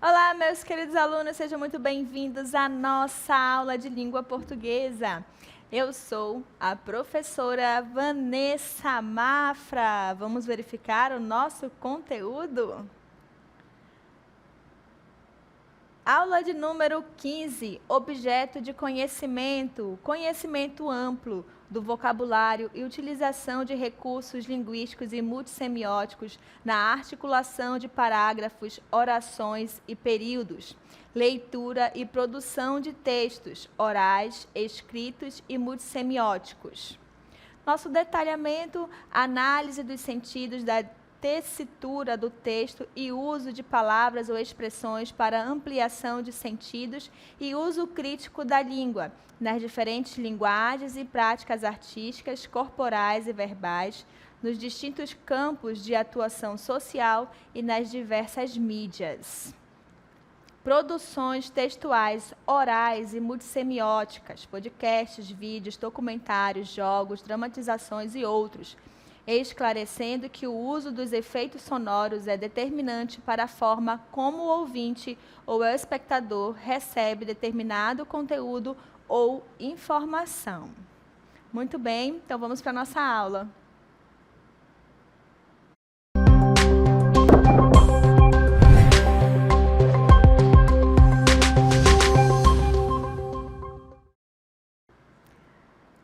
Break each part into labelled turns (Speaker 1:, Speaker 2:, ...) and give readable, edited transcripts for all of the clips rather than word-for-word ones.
Speaker 1: Olá, meus queridos alunos, sejam muito bem-vindos à nossa aula de língua portuguesa. Eu sou a professora Vanessa Mafra. Vamos verificar o nosso conteúdo? Aula de número 15, objeto de conhecimento, conhecimento amplo do vocabulário e utilização de recursos linguísticos e multissemióticos na articulação de parágrafos, orações e períodos, leitura e produção de textos orais, escritos e multissemióticos. Nosso detalhamento, análise dos sentidos da tessitura do texto e uso de palavras ou expressões para ampliação de sentidos e uso crítico da língua, nas diferentes linguagens e práticas artísticas, corporais e verbais, nos distintos campos de atuação social e nas diversas mídias. Produções textuais, orais e multissemióticas, podcasts, vídeos, documentários, jogos, dramatizações e outros, esclarecendo que o uso dos efeitos sonoros é determinante para a forma como o ouvinte ou o espectador recebe determinado conteúdo ou informação. Muito bem, então vamos para a nossa aula.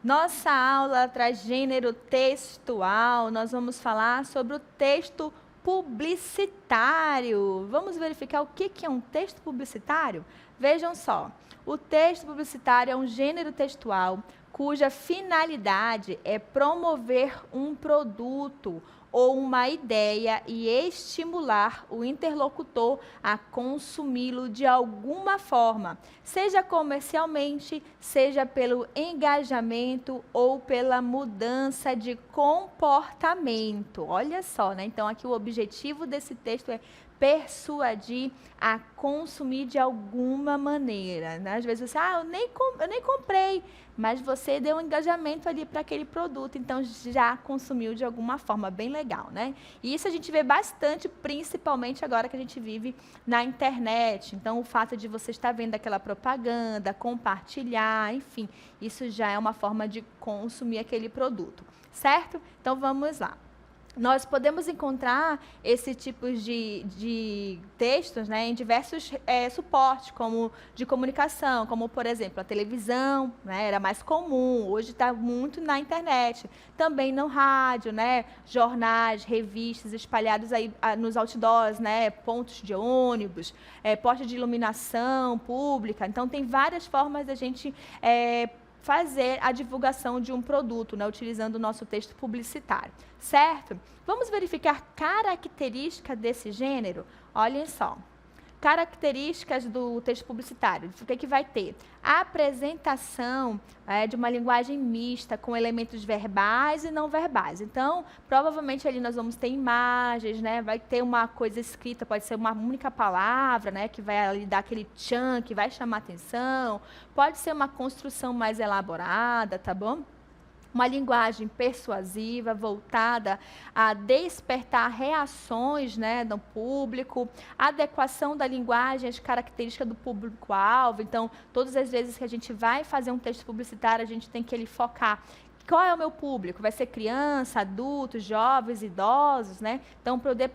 Speaker 1: Nossa aula traz gênero textual, nós vamos falar sobre o texto publicitário. Vamos verificar o que é um texto publicitário? Vejam só, o texto publicitário é um gênero textual cuja finalidade é promover um produto ou uma ideia e estimular o interlocutor a consumi-lo de alguma forma, seja comercialmente, seja pelo engajamento ou pela mudança de comportamento. Olha só, né? Então, aqui o objetivo desse texto é persuadir a consumir de alguma maneira, né? Às vezes você, eu nem comprei, mas você deu um engajamento ali para aquele produto, então já consumiu de alguma forma, bem legal, né? E isso a gente vê bastante, principalmente agora que a gente vive na internet. Então, o fato de você estar vendo aquela propaganda, compartilhar, enfim, isso já é uma forma de consumir aquele produto, certo? Então, vamos lá. Nós podemos encontrar esse tipo de textos, né, em diversos suportes, como de comunicação, como, por exemplo, a televisão, né, era mais comum, hoje está muito na internet. Também no rádio, né, jornais, revistas espalhados aí nos outdoors, né, pontos de ônibus, postes de iluminação pública. Então, tem várias formas da gente fazer a divulgação de um produto, né, utilizando o nosso texto publicitário, certo? Vamos verificar características desse gênero? Olhem só. Características do texto publicitário. O que vai ter? A apresentação de uma linguagem mista com elementos verbais e não verbais. Então, provavelmente ali nós vamos ter imagens, né? Vai ter uma coisa escrita, pode ser uma única palavra, né? Que vai ali dar aquele tchan, que vai chamar atenção. Pode ser uma construção mais elaborada, tá bom? Uma linguagem persuasiva, voltada a despertar reações, né, do público, adequação da linguagem às características do público-alvo. Então, todas as vezes que a gente vai fazer um texto publicitário, a gente tem que ele focar. Qual é o meu público? Vai ser criança, adultos, jovens, idosos, né? Então, poder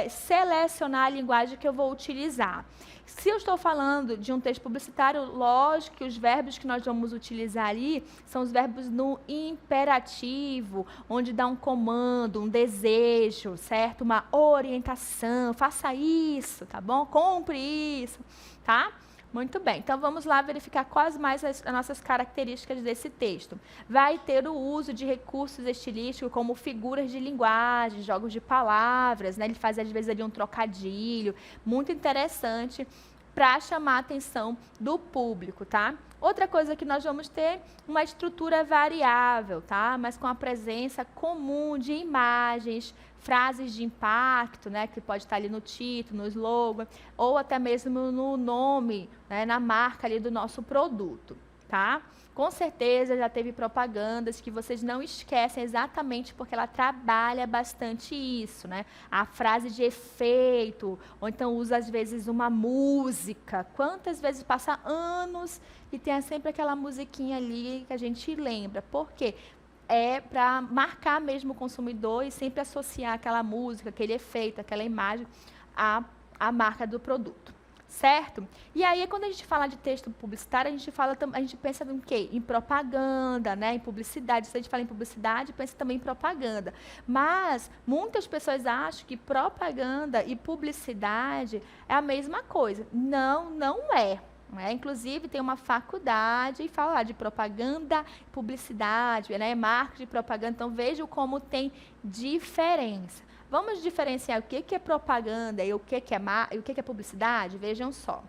Speaker 1: selecionar a linguagem que eu vou utilizar. Se eu estou falando de um texto publicitário, lógico que os verbos que nós vamos utilizar ali são os verbos no imperativo, onde dá um comando, um desejo, certo? Uma orientação, faça isso, tá bom? Compre isso, tá? Muito bem, então vamos lá verificar quais mais as nossas características desse texto. Vai ter o uso de recursos estilísticos como figuras de linguagem, jogos de palavras, né? Ele faz às vezes ali um trocadilho, muito interessante para chamar a atenção do público, tá? Outra coisa que nós vamos ter, uma estrutura variável, tá? Mas com a presença comum de imagens, frases de impacto, né? Que pode estar ali no título, no slogan, ou até mesmo no nome, né? Na marca ali do nosso produto, tá? Com certeza já teve propagandas que vocês não esquecem exatamente porque ela trabalha bastante isso, né? A frase de efeito, ou então usa às vezes uma música. Quantas vezes passa anos e tem sempre aquela musiquinha ali que a gente lembra? Por quê? É para marcar mesmo o consumidor e sempre associar aquela música, aquele efeito, aquela imagem à marca do produto. Certo? E aí, quando a gente fala de texto publicitário, a gente pensa em quê? Em propaganda, né? Em publicidade. Se a gente fala em publicidade, pensa também em propaganda. Mas muitas pessoas acham que propaganda e publicidade é a mesma coisa. Não, não é. Inclusive, tem uma faculdade e fala lá de propaganda e publicidade, né? Marketing de propaganda. Então, vejam como tem diferença. Vamos diferenciar o que é propaganda e o que é publicidade? Vejam só.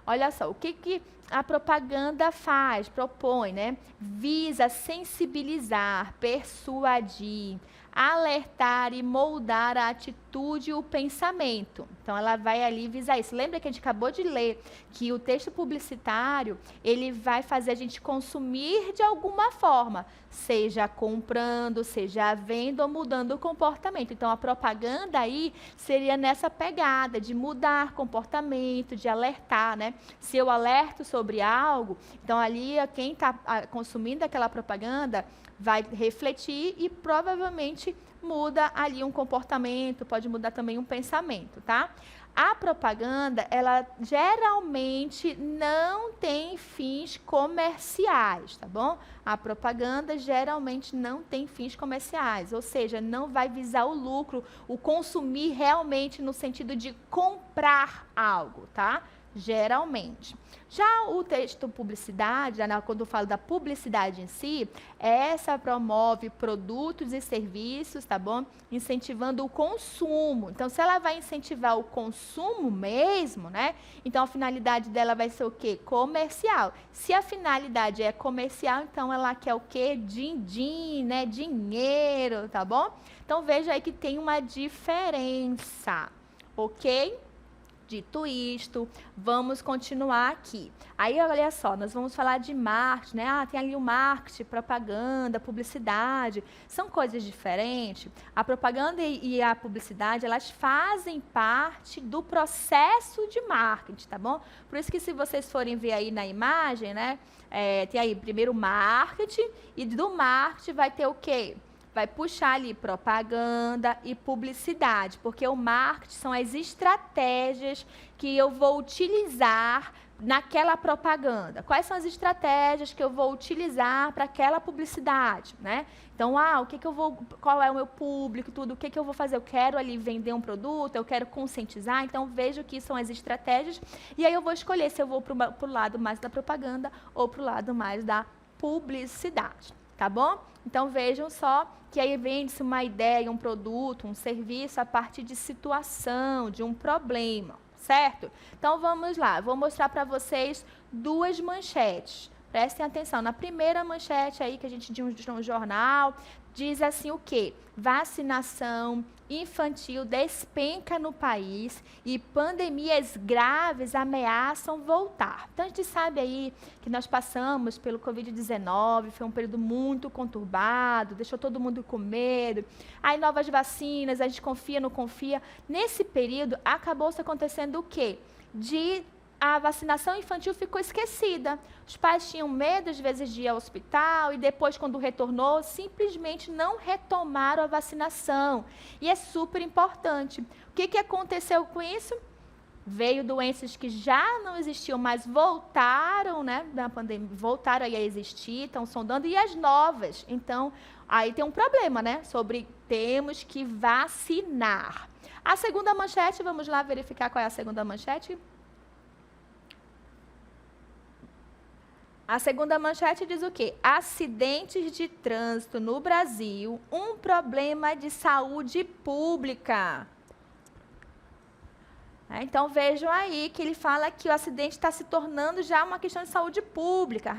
Speaker 1: Olha só, o que a propaganda faz, propõe, né? Visa sensibilizar, persuadir, alertar e moldar a atitude e o pensamento. Então, ela vai ali visar isso. Lembra que a gente acabou de ler que o texto publicitário, ele vai fazer a gente consumir de alguma forma, seja comprando, seja vendo ou mudando o comportamento. Então, a propaganda aí seria nessa pegada de mudar comportamento, de alertar, né? Se eu alerto sobre algo, então ali quem está consumindo aquela propaganda vai refletir e provavelmente muda ali um comportamento, pode mudar também um pensamento, tá? A propaganda, ela geralmente não tem fins comerciais, tá bom? A propaganda geralmente não tem fins comerciais, ou seja, não vai visar o lucro, o consumir realmente no sentido de comprar algo, tá? Geralmente. Já o texto publicidade, quando eu falo da publicidade em si, essa promove produtos e serviços, tá bom? Incentivando o consumo. Então, se ela vai incentivar o consumo mesmo, né? Então, a finalidade dela vai ser o quê? Comercial. Se a finalidade é comercial, então ela quer o quê? Din-din, né? Dinheiro, tá bom? Então, veja aí que tem uma diferença, ok? Dito isto, vamos continuar aqui. Aí, olha só, nós vamos falar de marketing, né? Tem ali o marketing, propaganda, publicidade. São coisas diferentes. A propaganda e a publicidade, elas fazem parte do processo de marketing, tá bom? Por isso que se vocês forem ver aí na imagem, né? Tem aí primeiro o marketing e do marketing vai ter o quê? Vai puxar ali propaganda e publicidade, porque o marketing são as estratégias que eu vou utilizar naquela propaganda. Quais são as estratégias que eu vou utilizar para aquela publicidade, né? Então, qual é o meu público, tudo, o que eu vou fazer? Eu quero ali vender um produto, eu quero conscientizar, então vejo que são as estratégias e aí eu vou escolher se eu vou para o lado mais da propaganda ou para o lado mais da publicidade. Tá bom? Então, vejam só que aí vende-se uma ideia, um produto, um serviço a partir de situação, de um problema, certo? Então, vamos lá. Vou mostrar para vocês duas manchetes. Prestem atenção. Na primeira manchete aí que a gente de um jornal, diz assim o quê? Vacinação infantil despenca no país e pandemias graves ameaçam voltar. Então, a gente sabe aí que nós passamos pelo Covid-19, foi um período muito conturbado, deixou todo mundo com medo. Aí, novas vacinas, a gente confia, não confia. Nesse período, acabou-se acontecendo o quê? A vacinação infantil ficou esquecida. Os pais tinham medo, às vezes, de ir ao hospital e depois, quando retornou, simplesmente não retomaram a vacinação. E é super importante. O que aconteceu com isso? Veio doenças que já não existiam, mas voltaram, né, da pandemia, voltaram aí a existir, estão sondando, e as novas. Então, aí tem um problema, né, sobre temos que vacinar. A segunda manchete, vamos lá verificar qual é a segunda manchete. A segunda manchete diz o quê? Acidentes de trânsito no Brasil, um problema de saúde pública. Então, vejam aí que ele fala que o acidente está se tornando já uma questão de saúde pública.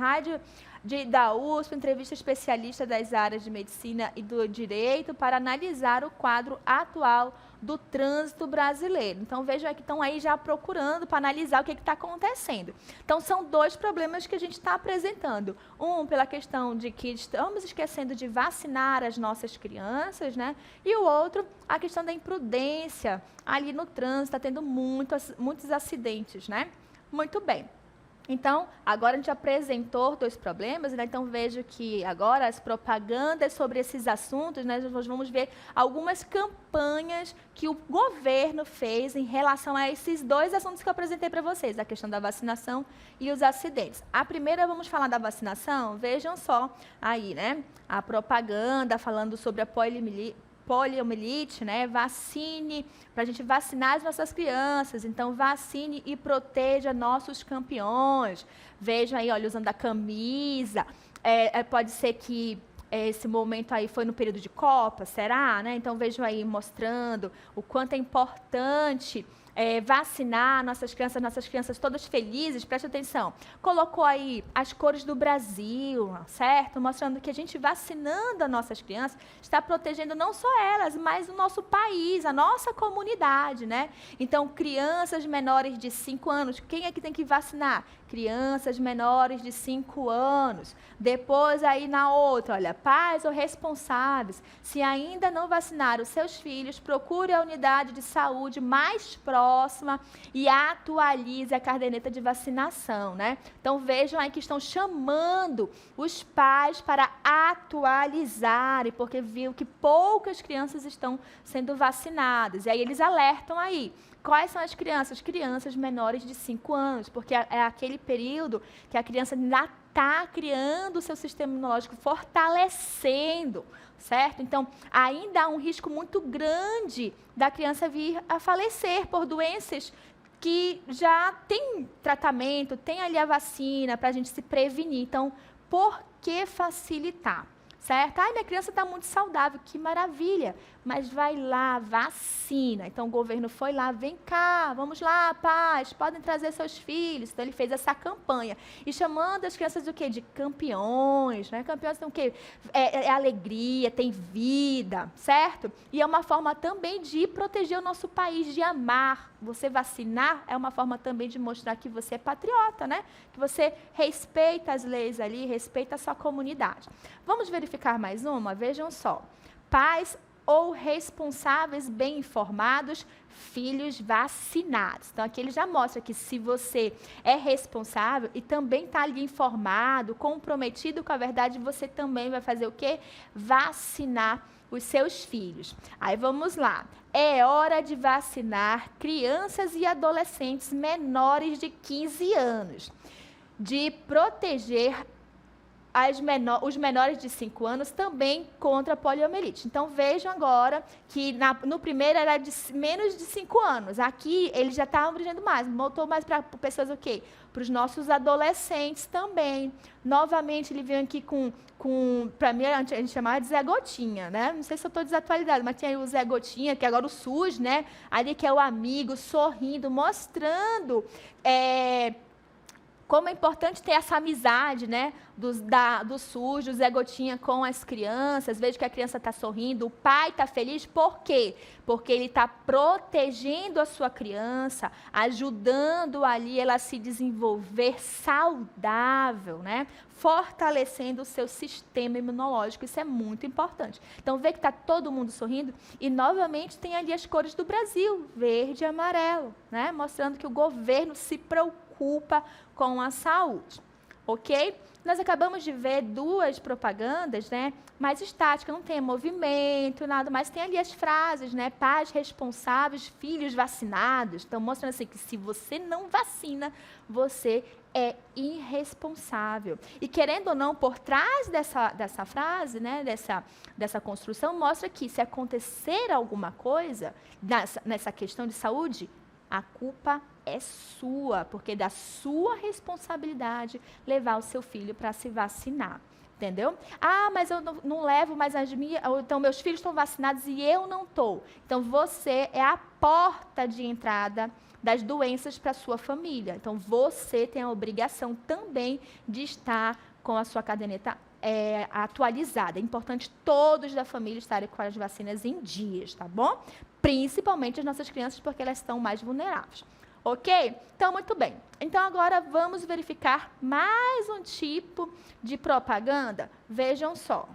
Speaker 1: da USP, entrevista especialista das áreas de medicina e do direito para analisar o quadro atual do trânsito brasileiro. Então, vejam que estão aí já procurando para analisar o que está acontecendo. Então, são dois problemas que a gente está apresentando. Um, pela questão de que estamos esquecendo de vacinar as nossas crianças, né? E o outro, a questão da imprudência ali no trânsito, está tendo muitos acidentes, né? Muito bem. Então, agora a gente apresentou dois problemas, né? Então vejo que agora as propagandas sobre esses assuntos, né? Nós vamos ver algumas campanhas que o governo fez em relação a esses dois assuntos que eu apresentei para vocês, a questão da vacinação e os acidentes. A primeira, vamos falar da vacinação, vejam só aí, né? A propaganda falando sobre a poliomielite, né? Vacine, para a gente vacinar as nossas crianças. Então, vacine e proteja nossos campeões. Vejam aí, olha, usando a camisa. Pode ser que esse momento aí foi no período de Copa, será? Né? Então, vejam aí mostrando o quanto é importante vacinar nossas crianças todas felizes, preste atenção. Colocou aí as cores do Brasil, certo? Mostrando que a gente vacinando as nossas crianças está protegendo não só elas, mas o nosso país, a nossa comunidade, né? Então, crianças menores de 5 anos, quem é que tem que vacinar? Crianças menores de 5 anos. Depois, aí na outra, olha, pais ou responsáveis, se ainda não vacinaram os seus filhos, procure a unidade de saúde mais próxima e atualize a caderneta de vacinação, né? Então, vejam aí que estão chamando os pais para atualizarem, porque viu que poucas crianças estão sendo vacinadas. E aí eles alertam aí. Quais são as crianças? Crianças menores de 5 anos, porque é aquele período que a criança ainda está criando o seu sistema imunológico, fortalecendo, certo? Então, ainda há um risco muito grande da criança vir a falecer por doenças que já tem tratamento, tem ali a vacina para a gente se prevenir. Então, por que facilitar? Certo? Ai, minha criança está muito saudável, que maravilha. Mas vai lá, vacina. Então, o governo foi lá, vem cá, vamos lá, pais, podem trazer seus filhos. Então, ele fez essa campanha. E chamando as crianças do quê? De campeões, né? Campeões têm o quê? É alegria, tem vida, certo? E é uma forma também de proteger o nosso país, de amar. Você vacinar é uma forma também de mostrar que você é patriota, né? Que você respeita as leis ali, respeita a sua comunidade. Vamos verificar mais uma? Vejam só. Pais ou responsáveis bem informados, filhos vacinados. Então, aqui ele já mostra que se você é responsável e também está ali informado, comprometido com a verdade, você também vai fazer o quê? Vacinar os seus filhos. Aí vamos lá. É hora de vacinar crianças e adolescentes menores de 15 anos. De proteger os menores de 5 anos também contra a poliomielite. Então, vejam agora que no primeiro era de menos de 5 anos. Aqui, ele já está abrangendo mais. Voltou mais para pessoas o quê? Para os nossos adolescentes também. Novamente, ele vem aqui para mim, a gente chamava de Zé Gotinha, né? Não sei se eu estou desatualizada, mas tinha aí o Zé Gotinha, que agora o SUS, né? Ali que é o amigo, sorrindo, mostrando como é importante ter essa amizade, né, do SUS, do Zé Gotinha com as crianças. Veja que a criança está sorrindo, o pai está feliz. Por quê? Porque ele está protegendo a sua criança, ajudando ali ela a se desenvolver saudável, né? Fortalecendo o seu sistema imunológico. Isso é muito importante. Então, vê que está todo mundo sorrindo e, novamente, tem ali as cores do Brasil, verde e amarelo, né? Mostrando que o governo se preocupa com a saúde, ok? Nós acabamos de ver duas propagandas, né, mais estáticas, não tem movimento, nada mais, tem ali as frases, né, pais responsáveis, filhos vacinados, estão mostrando assim que se você não vacina, você é irresponsável. E querendo ou não, por trás dessa frase, né, dessa construção, mostra que se acontecer alguma coisa nessa questão de saúde, a culpa é sua, porque é da sua responsabilidade levar o seu filho para se vacinar. Entendeu? Ah, mas eu não levo mais as minhas... Então, meus filhos estão vacinados e eu não estou. Então, você é a porta de entrada das doenças para a sua família. Então, você tem a obrigação também de estar com a sua caderneta atualizada. É importante todos da família estarem com as vacinas em dias, tá bom? Principalmente as nossas crianças, porque elas estão mais vulneráveis. Ok? Então, muito bem. Então, agora vamos verificar mais um tipo de propaganda. Vejam só.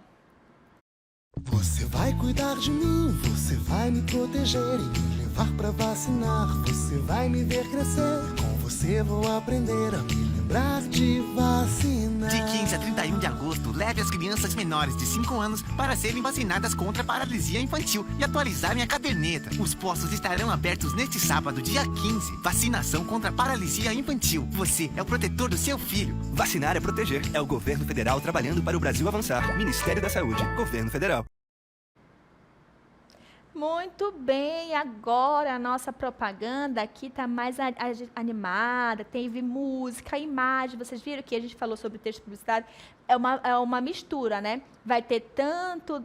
Speaker 2: Você vai cuidar de mim, você vai me proteger e me levar pra vacinar. Você vai me ver crescer, com você vou aprender a me lembrar de vacinar.
Speaker 3: De 15 a 31 de agosto, leve as crianças menores de 5 anos para serem vacinadas contra a paralisia infantil e atualizarem a caderneta. Os postos estarão abertos neste sábado, dia 15. Vacinação contra a paralisia infantil. Você é o protetor do seu filho.
Speaker 4: Vacinar é proteger. É o governo federal trabalhando para o Brasil avançar. Ministério da Saúde, Governo Federal.
Speaker 1: Muito bem, agora a nossa propaganda aqui está mais animada, teve música, imagem. Vocês viram que a gente falou sobre texto publicitário? É uma mistura, né? Vai ter tanto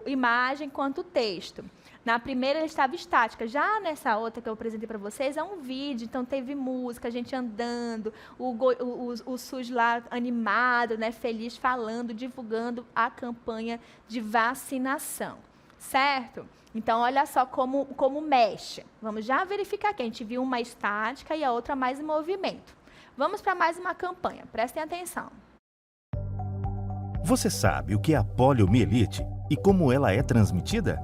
Speaker 1: imagem quanto texto. Na primeira ela estava estática, já nessa outra que eu apresentei para vocês é um vídeo, então teve música, a gente andando, o SUS lá animado, né, feliz, falando, divulgando a campanha de vacinação. Certo? Então, olha só como mexe. Vamos já verificar aqui. A gente viu uma estática e a outra mais em movimento. Vamos para mais uma campanha. Prestem atenção.
Speaker 5: Você sabe o que é a poliomielite e como ela é transmitida?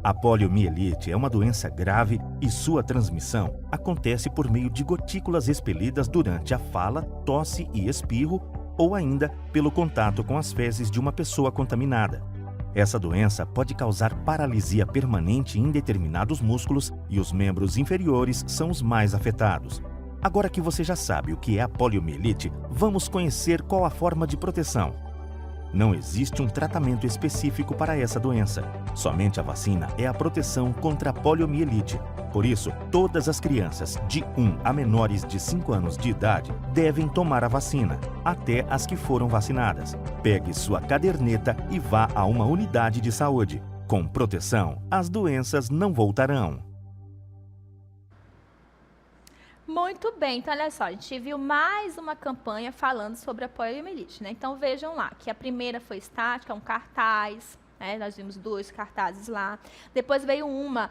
Speaker 5: A poliomielite é uma doença grave e sua transmissão acontece por meio de gotículas expelidas durante a fala, tosse e espirro ou ainda pelo contato com as fezes de uma pessoa contaminada. Essa doença pode causar paralisia permanente em determinados músculos e os membros inferiores são os mais afetados. Agora que você já sabe o que é a poliomielite, vamos conhecer qual a forma de proteção. Não existe um tratamento específico para essa doença. Somente a vacina é a proteção contra a poliomielite. Por isso, todas as crianças de 1 a menores de 5 anos de idade devem tomar a vacina, até as que foram vacinadas. Pegue sua caderneta e vá a uma unidade de saúde. Com proteção, as doenças não voltarão.
Speaker 1: Muito bem, então olha só, a gente viu mais uma campanha falando sobre a poliomielite, né? Então vejam lá, que a primeira foi estática, um cartaz, né? Nós vimos 2 cartazes lá. Depois veio uma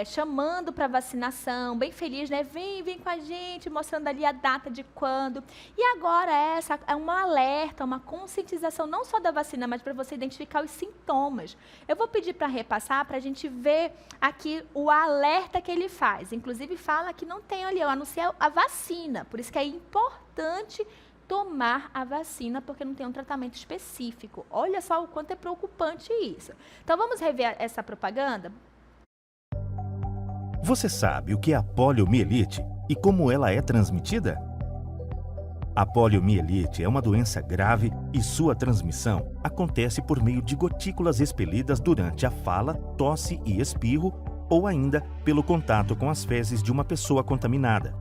Speaker 1: chamando para vacinação, bem feliz, né? Vem com a gente, mostrando ali a data de quando. E agora essa é um alerta, uma conscientização não só da vacina, mas para você identificar os sintomas. Eu vou pedir para repassar, para a gente ver aqui o alerta que ele faz. Inclusive fala que não tem ali, eu anunciei a vacina, por isso que é importante tomar a vacina, porque não tem um tratamento específico. Olha só o quanto é preocupante isso. Então, vamos rever essa propaganda?
Speaker 5: Você sabe o que é a poliomielite e como ela é transmitida? A poliomielite é uma doença grave e sua transmissão acontece por meio de gotículas expelidas durante a fala, tosse e espirro ou ainda pelo contato com as fezes de uma pessoa contaminada.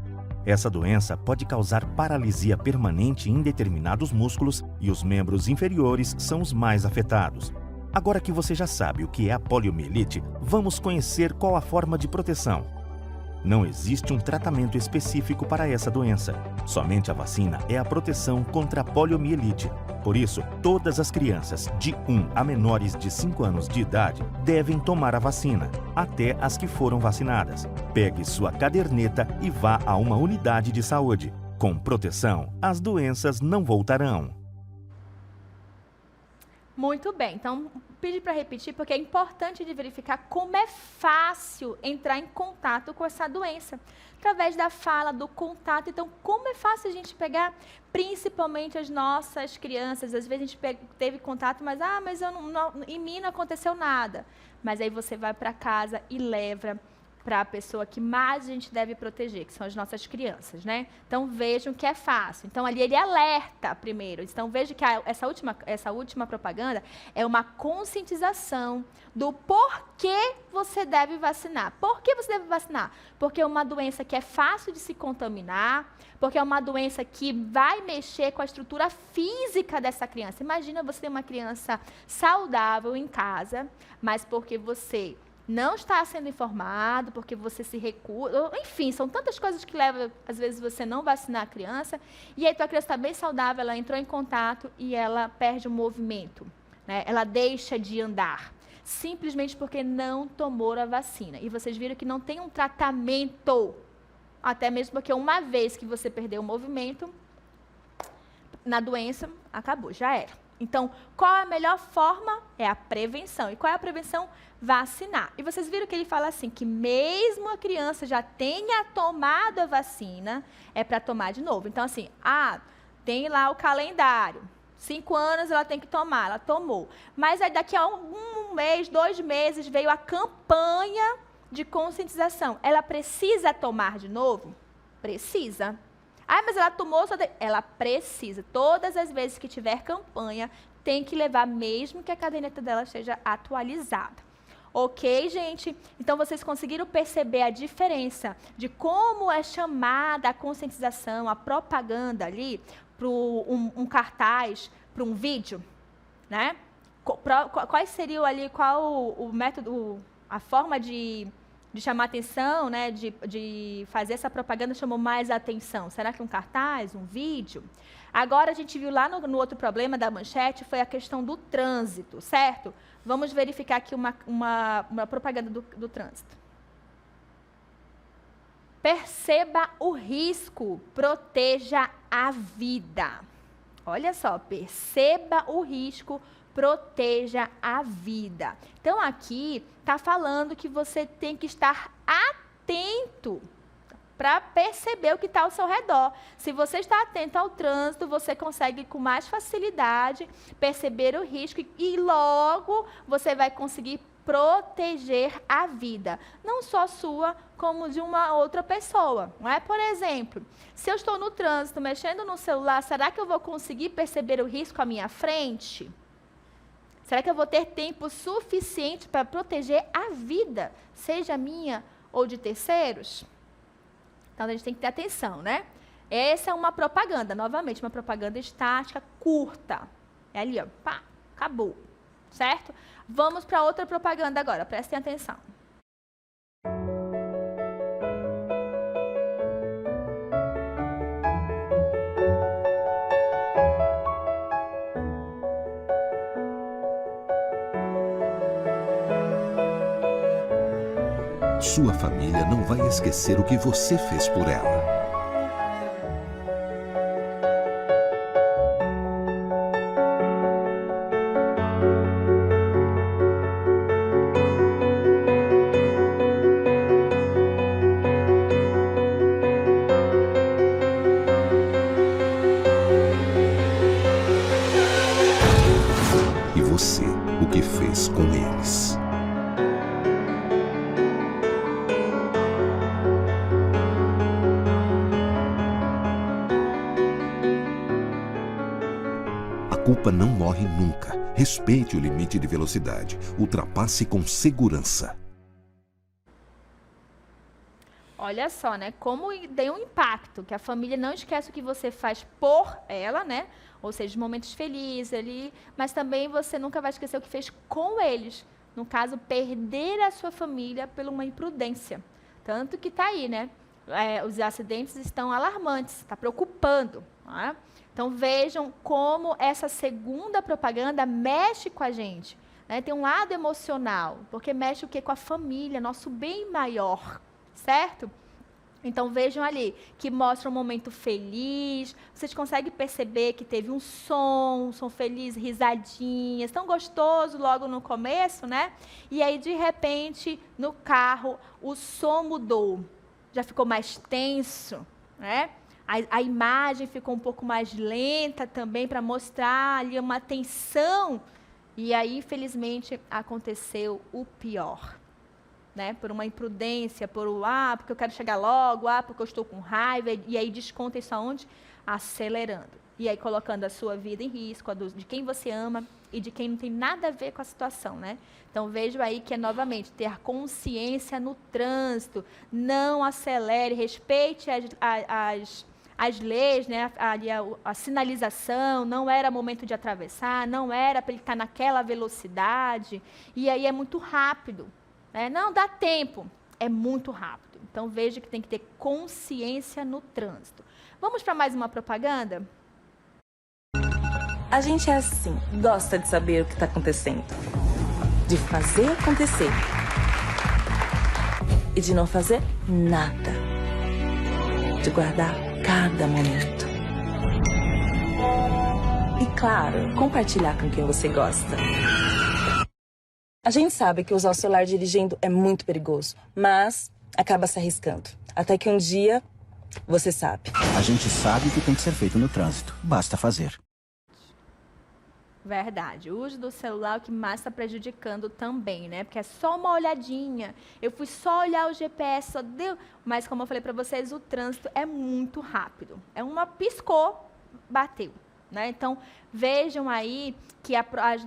Speaker 5: Essa doença pode causar paralisia permanente em determinados músculos e os membros inferiores são os mais afetados. Agora que você já sabe o que é a poliomielite, vamos conhecer qual a forma de proteção. Não existe um tratamento específico para essa doença. Somente a vacina é a proteção contra a poliomielite. Por isso, todas as crianças de 1 a menores de 5 anos de idade devem tomar a vacina, até as que foram vacinadas. Pegue sua caderneta e vá a uma unidade de saúde. Com proteção, as doenças não voltarão.
Speaker 1: Muito bem, então pedi para repetir porque é importante de verificar como é fácil entrar em contato com essa doença. Através da fala, do contato, então como é fácil a gente pegar, principalmente as nossas crianças, às vezes a gente teve contato, mas em mim não aconteceu nada. Mas aí você vai para casa e leva para a pessoa que mais a gente deve proteger, que são as nossas crianças, né? Então, vejam que é fácil. Então, ali ele alerta primeiro. Então, veja que essa última propaganda é uma conscientização do porquê você deve vacinar. Por que você deve vacinar? Porque é uma doença que é fácil de se contaminar, porque é uma doença que vai mexer com a estrutura física dessa criança. Imagina você ter uma criança saudável em casa, mas porque você não está sendo informado, porque você se recusa, enfim, são tantas coisas que levam, às vezes, você não vacinar a criança, e aí tua criança está bem saudável, ela entrou em contato e ela perde o movimento, né? Ela deixa de andar, simplesmente porque não tomou a vacina. E vocês viram que não tem um tratamento, até mesmo porque uma vez que você perdeu o movimento, na doença, acabou, já era. Então, qual é a melhor forma? É a prevenção. E qual é a prevenção? Vacinar. E vocês viram que ele fala assim, que mesmo a criança já tenha tomado a vacina, é para tomar de novo. Então, assim, tem lá o calendário. 5 anos ela tem que tomar, ela tomou. Mas aí daqui a um mês, 2 meses, veio a campanha de conscientização. Ela precisa tomar de novo? Precisa. Mas ela tomou, ela precisa. Todas as vezes que tiver campanha, tem que levar, mesmo que a caderneta dela esteja atualizada. Ok, gente? Então, vocês conseguiram perceber a diferença de como é chamada a conscientização, a propaganda ali, para um cartaz, para um vídeo, né? Quais seriam ali, qual o método, a forma de chamar atenção, né, de fazer essa propaganda chamou mais a atenção? Será que um cartaz, um vídeo? Agora, a gente viu lá no outro problema da manchete, foi a questão do trânsito, certo? Vamos verificar aqui uma propaganda do trânsito. Perceba o risco, proteja a vida. Olha só, perceba o risco, proteja a vida. Então, aqui está falando que você tem que estar atento para perceber o que está ao seu redor. Se você está atento ao trânsito, você consegue com mais facilidade perceber o risco e logo você vai conseguir proteger a vida. Não só sua, como de uma outra pessoa. Não é? Por exemplo, se eu estou no trânsito mexendo no celular, será que eu vou conseguir perceber o risco à minha frente? Será que eu vou ter tempo suficiente para proteger a vida, seja minha ou de terceiros? Então, a gente tem que ter atenção, né? Essa é uma propaganda, novamente, uma propaganda estática, curta. É ali, ó, pá, acabou, certo? Vamos para outra propaganda agora, prestem atenção.
Speaker 6: Sua família não vai esquecer o que você fez por ela. E você, o que fez com eles? A culpa não morre nunca. Respeite o limite de velocidade. Ultrapasse com segurança.
Speaker 1: Olha só, né? Como tem um impacto, que a família não esquece o que você faz por ela, né? Ou seja, momentos felizes ali, mas também você nunca vai esquecer o que fez com eles. No caso, perder a sua família por uma imprudência. Tanto que está aí, né? Os acidentes estão alarmantes, está preocupando. Não é? Então, vejam como essa segunda propaganda mexe com a gente. Né? Tem um lado emocional, porque mexe o quê? Com a família, nosso bem maior, certo? Então, vejam ali, que mostra um momento feliz. Vocês conseguem perceber que teve um som feliz, risadinhas, tão gostoso logo no começo, né? E aí, de repente, no carro, o som mudou. Já ficou mais tenso, né? A imagem ficou um pouco mais lenta também para mostrar ali uma tensão. E aí, infelizmente, aconteceu o pior. Né? Por uma imprudência, porque eu quero chegar logo, porque eu estou com raiva. E aí desconta isso aonde? Acelerando. E aí colocando a sua vida em risco, de quem você ama e de quem não tem nada a ver com a situação, né? Então, vejo aí que é, novamente, ter consciência no trânsito. Não acelere, respeite as leis, né? A sinalização, não era momento de atravessar, não era para ele estar naquela velocidade, e aí é muito rápido. Não dá tempo. É muito rápido. Então, veja que tem que ter consciência no trânsito. Vamos para mais uma propaganda?
Speaker 7: A gente é assim, gosta de saber o que está acontecendo. De fazer acontecer. E de não fazer nada. De guardar cada momento. E claro, compartilhar com quem você gosta. A gente sabe que usar o celular dirigindo é muito perigoso, mas acaba se arriscando. Até que um dia, você sabe.
Speaker 8: A gente sabe o que tem que ser feito no trânsito. Basta fazer.
Speaker 1: Verdade. O uso do celular é o que mais está prejudicando também, né? Porque é só uma olhadinha. Eu fui só olhar o GPS, só deu... Mas, como eu falei para vocês, o trânsito é muito rápido. É uma piscou, bateu. Né? Então, vejam aí que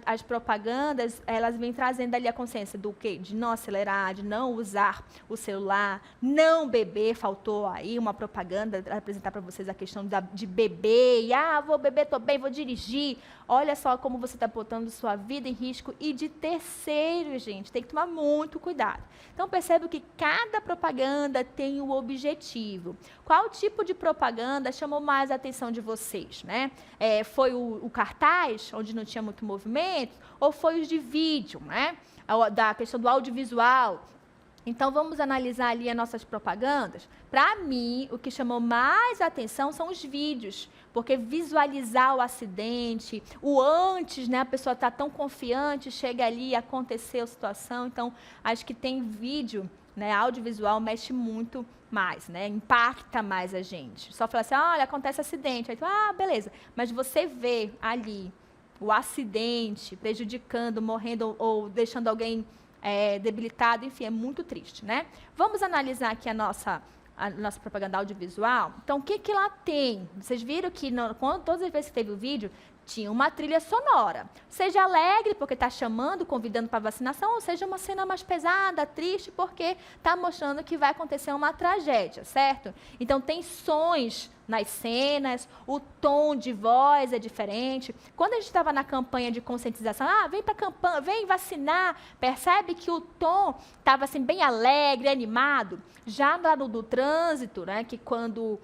Speaker 1: as propagandas, elas vêm trazendo ali a consciência do quê? De não acelerar, de não usar o celular, não beber. Faltou aí uma propaganda para apresentar para vocês a questão de beber. E, vou beber, estou bem, vou dirigir. Olha só como você está botando sua vida em risco. E de terceiros, gente, tem que tomar muito cuidado. Então, percebo que cada propaganda tem um objetivo. Qual tipo de propaganda chamou mais a atenção de vocês, né? Foi o cartaz, onde não tinha muito movimento, ou foi os de vídeo, né? Da questão do audiovisual. Então, vamos analisar ali as nossas propagandas. Para mim, o que chamou mais atenção são os vídeos, porque visualizar o acidente, o antes, né? A pessoa está tão confiante, chega ali e aconteceu a situação. Então, acho que tem vídeo, né? Audiovisual mexe muito mais, né? Impacta mais a gente. Só falar assim, olha, acontece acidente. Aí tu, beleza. Mas você vê ali o acidente prejudicando, morrendo ou deixando alguém debilitado, enfim, é muito triste, né? Vamos analisar aqui a nossa propaganda audiovisual. Então, o que lá tem? Vocês viram que todas as vezes que teve o vídeo, tinha uma trilha sonora. Seja alegre, porque está chamando, convidando para vacinação, ou seja uma cena mais pesada, triste, porque está mostrando que vai acontecer uma tragédia, certo? Então, tem sons nas cenas, o tom de voz é diferente. Quando a gente estava na campanha de conscientização, vem para a campanha, vem vacinar, percebe que o tom estava assim, bem alegre, animado. Já lá do trânsito, né, que quando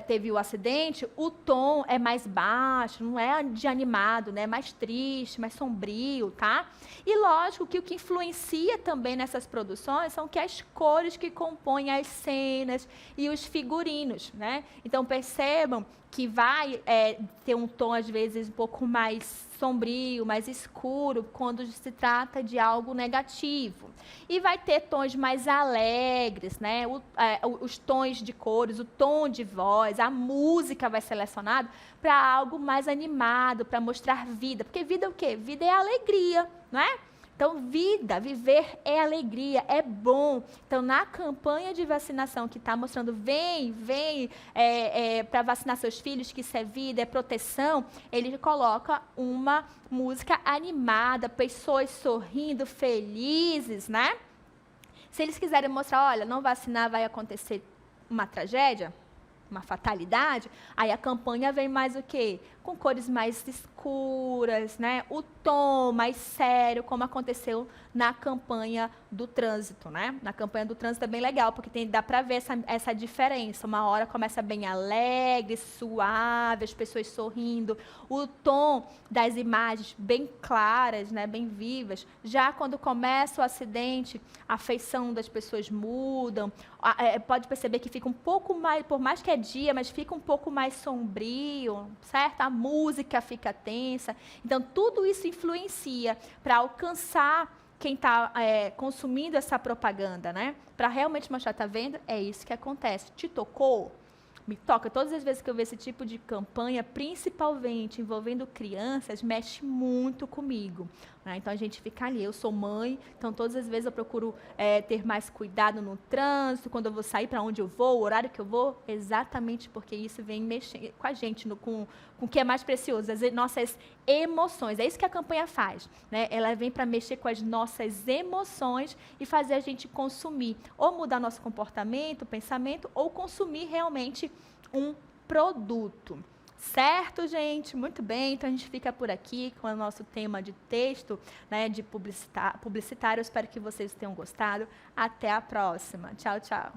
Speaker 1: teve o acidente, o tom é mais baixo, não é de animado, né? É mais triste, mais sombrio, tá? E lógico que o que influencia também nessas produções são que as cores que compõem as cenas e os figurinos, né? Então percebam que vai ter um tom às vezes um pouco mais sombrio, mais escuro, quando se trata de algo negativo. E vai ter tons mais alegres, né? Os tons de cores, o tom de voz, a música vai ser selecionada para algo mais animado, para mostrar vida. Porque vida é o quê? Vida é alegria, não é? Então, viver é alegria, é bom. Então, na campanha de vacinação que está mostrando, vem para vacinar seus filhos, que isso é vida, é proteção, ele coloca uma música animada, pessoas sorrindo, felizes, né? Se eles quiserem mostrar, olha, não vacinar vai acontecer uma tragédia, uma fatalidade, aí a campanha vem mais o quê? Com cores mais escuras, né? O tom mais sério, como aconteceu na campanha do trânsito, né? Na campanha do trânsito é bem legal, porque dá para ver essa diferença. Uma hora começa bem alegre, suave, as pessoas sorrindo, o tom das imagens bem claras, né? Bem vivas. Já quando começa o acidente, a feição das pessoas mudam, pode perceber que fica um pouco mais, por mais que é dia, mas fica um pouco mais sombrio, certo? A música fica tensa. Então, tudo isso influencia para alcançar quem está consumindo essa propaganda, né? Para realmente mostrar, tá vendo? É isso que acontece. Te tocou? Me toca. Todas as vezes que eu vejo esse tipo de campanha, principalmente envolvendo crianças, mexe muito comigo. Né? Então, a gente fica ali. Eu sou mãe, então todas as vezes eu procuro ter mais cuidado no trânsito, quando eu vou sair, para onde eu vou, o horário que eu vou, exatamente porque isso vem mexer com a gente, com o que é mais precioso, as nossas emoções. É isso que a campanha faz. Né? Ela vem para mexer com as nossas emoções e fazer a gente consumir, ou mudar nosso comportamento, pensamento, ou consumir realmente um produto. Certo, gente? Muito bem. Então, a gente fica por aqui com o nosso tema de texto, né, de publicitário. Eu espero que vocês tenham gostado. Até a próxima. Tchau, tchau.